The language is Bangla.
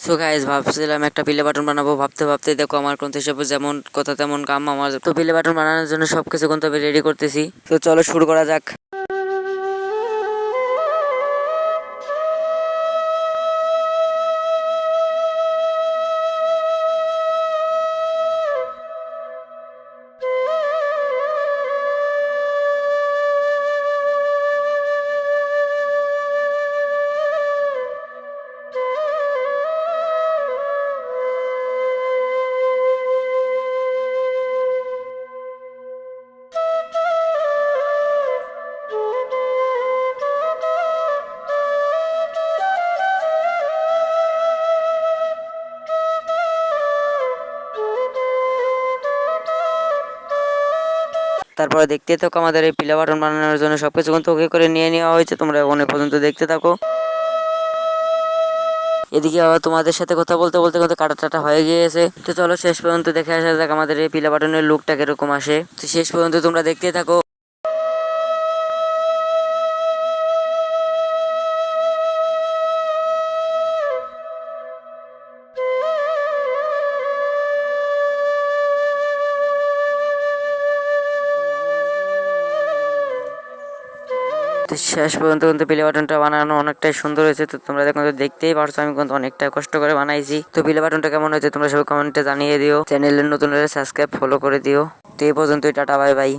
সো গাইস, ভাবছিলাম একটা প্লে বাটন বানাবো। ভাবতে ভাবতে দেখো আমার কোন হিসেবে যেমন কথা তেমন কাম। আমার তো প্লে বাটন বানানোর জন্য সবকিছু কিন্তু আমি রেডি করতেছি। তো চলো শুরু করা যাক। তারপরে দেখতে থাকো, আমাদের এই প্লে বাটন বানানোর জন্য সবকিছু কিন্তু ওকে করে নিয়ে নেওয়া হয়েছে। তোমরা অনেক পর্যন্ত দেখতে থাকো। এদিকে আবার তোমাদের সাথে কথা বলতে বলতে কিন্তু কাটা টাটা হয়ে গিয়েছে। তো চলো শেষ পর্যন্ত দেখে আসা যাক আমাদের এই প্লে বাটনের লুকটা কিরকম আসে। তো শেষ পর্যন্ত তোমরা দেখতে থাকো। তো শেষ পর্যন্ত কিন্তু প্লে বাটনটা বানানো অনেকটাই সুন্দর হয়েছে। তো তোমরা দেখতেই পারছো আমি কিন্তু অনেকটা কষ্ট করে বানাইছি। তো প্লে বাটনটা কেমন হয়েছে তোমরা সবাই কমেন্টে জানিয়ে দিও। চ্যানেলের নতুন হলে সাবস্ক্রাইব ফলো করে দিও। তো এই পর্যন্তই, টাটা বাই বাই।